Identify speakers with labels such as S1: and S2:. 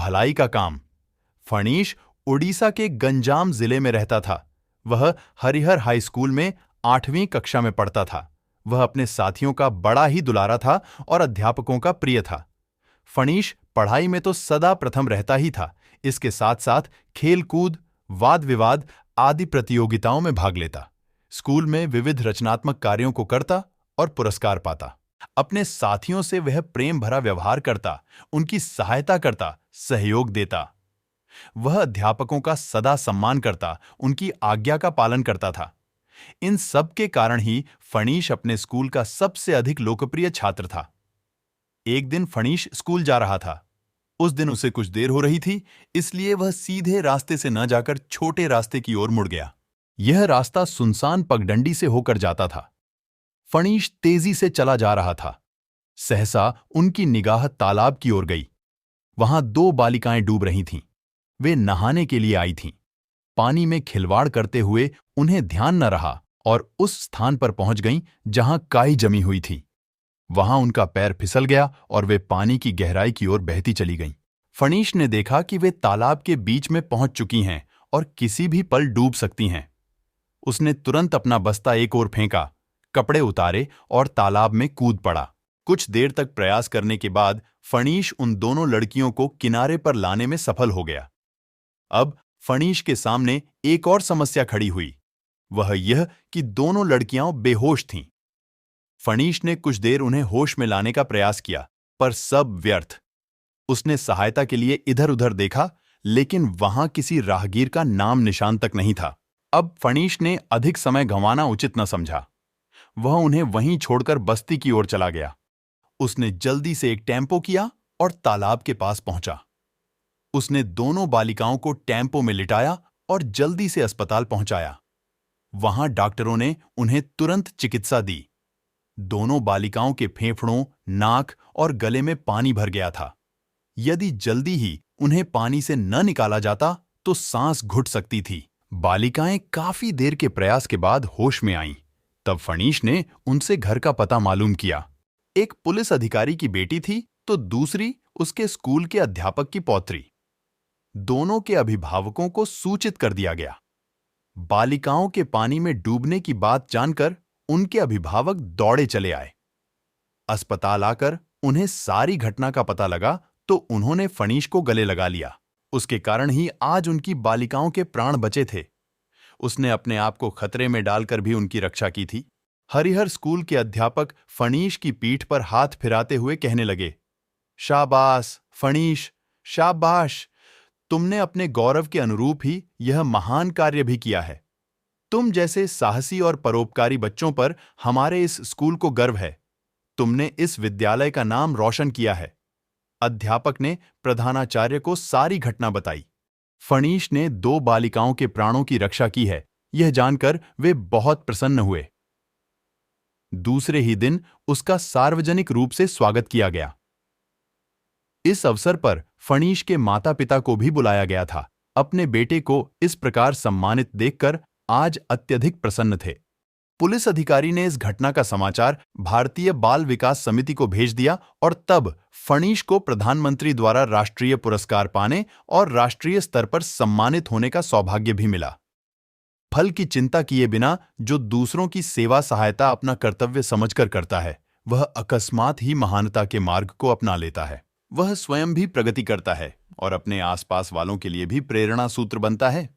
S1: भलाई का काम। फणीश उड़ीसा के गंजाम जिले में रहता था। वह हरिहर हाई स्कूल में 8वीं कक्षा में पढ़ता था। वह अपने साथियों का बड़ा ही दुलारा था और अध्यापकों का प्रिय था। फणीश पढ़ाई में तो सदा प्रथम रहता ही था। इसके साथ साथ खेल-कूद, वाद विवाद आदि प्रतियोगिताओं में भाग लेता। स्कूल में विविध रचनात्मक कार्यों को करता और पुरस्कार पाता। अपने साथियों से वह प्रेम भरा व्यवहार करता, उनकी सहायता करता, सहयोग देता। वह अध्यापकों का सदा सम्मान करता, उनकी आज्ञा का पालन करता था। इन सब के कारण ही फणीश अपने स्कूल का सबसे अधिक लोकप्रिय छात्र था। एक दिन फणीश स्कूल जा रहा था। उस दिन उसे कुछ देर हो रही थी, इसलिए वह सीधे रास्ते से न जाकर छोटे रास्ते की ओर मुड़ गया। यह रास्ता सुनसान पगडंडी से होकर जाता था। फणीश तेजी से चला जा रहा था। सहसा उनकी निगाह तालाब की ओर गई। वहां 2 बालिकाएं डूब रही थीं। वे नहाने के लिए आई थीं। पानी में खिलवाड़ करते हुए उन्हें ध्यान न रहा और उस स्थान पर पहुंच गईं जहां काई जमी हुई थी। वहां उनका पैर फिसल गया और वे पानी की गहराई की ओर बहती चली गईं। फणीश ने देखा कि वे तालाब के बीच में पहुंच चुकी हैं और किसी भी पल डूब सकती हैं। उसने तुरंत अपना बस्ता एक ओर फेंका, कपड़े उतारे और तालाब में कूद पड़ा। कुछ देर तक प्रयास करने के बाद फणीश उन दोनों लड़कियों को किनारे पर लाने में सफल हो गया। अब फणीश के सामने एक और समस्या खड़ी हुई। वह यह कि दोनों लड़कियां बेहोश थीं। फणीश ने कुछ देर उन्हें होश में लाने का प्रयास किया, पर सब व्यर्थ। उसने सहायता के लिए इधर-उधर देखा, लेकिन वहां किसी राहगीर का नाम निशान तक नहीं था। अब फणीश ने अधिक समय गंवाना उचित न समझा। वह उन्हें वहीं छोड़कर बस्ती की ओर चला गया। उसने जल्दी से एक टेम्पो किया और तालाब के पास पहुंचा। उसने दोनों बालिकाओं को टेम्पो में लिटाया और जल्दी से अस्पताल पहुंचाया। वहां डॉक्टरों ने उन्हें तुरंत चिकित्सा दी। दोनों बालिकाओं के फेफड़ों, नाक और गले में पानी भर गया था। यदि जल्दी ही उन्हें पानी से न निकाला जाता तो सांस घुट सकती थी। बालिकाएं काफी देर के प्रयास के बाद होश में आईं। तब फणीश ने उनसे घर का पता मालूम किया। एक पुलिस अधिकारी की बेटी थी तो दूसरी उसके स्कूल के अध्यापक की पौत्री। दोनों के अभिभावकों को सूचित कर दिया गया। बालिकाओं के पानी में डूबने की बात जानकर उनके अभिभावक दौड़े चले आए। अस्पताल आकर उन्हें सारी घटना का पता लगा तो उन्होंने फणीश को गले लगा लिया। उसके कारण ही आज उनकी बालिकाओं के प्राण बचे थे। उसने अपने आप को खतरे में डालकर भी उनकी रक्षा की थी। हरिहर स्कूल के अध्यापक फणीश की पीठ पर हाथ फिराते हुए कहने लगे, शाबाश फणीश, शाबाश, तुमने अपने गौरव के अनुरूप ही यह महान कार्य भी किया है। तुम जैसे साहसी और परोपकारी बच्चों पर हमारे इस स्कूल को गर्व है। तुमने इस विद्यालय का नाम रोशन किया है। अध्यापक ने प्रधानाचार्य को सारी घटना बताई। फणीश ने 2 बालिकाओं के प्राणों की रक्षा की है, यह जानकर वे बहुत प्रसन्न हुए। दूसरे ही दिन उसका सार्वजनिक रूप से स्वागत किया गया। इस अवसर पर फणीश के माता-पिता को भी बुलाया गया था। अपने बेटे को इस प्रकार सम्मानित देखकर आज अत्यधिक प्रसन्न थे। पुलिस अधिकारी ने इस घटना का समाचार भारतीय बाल विकास समिति को भेज दिया और तब फणीश को प्रधानमंत्री द्वारा राष्ट्रीय पुरस्कार पाने और राष्ट्रीय स्तर पर सम्मानित होने का सौभाग्य भी मिला। फल की चिंता किए बिना जो दूसरों की सेवा सहायता अपना कर्तव्य समझकर करता है, वह अकस्मात ही महानता के मार्ग को अपना लेता है। वह स्वयं भी प्रगति करता है और अपने आसपास वालों के लिए भी प्रेरणा सूत्र बनता है।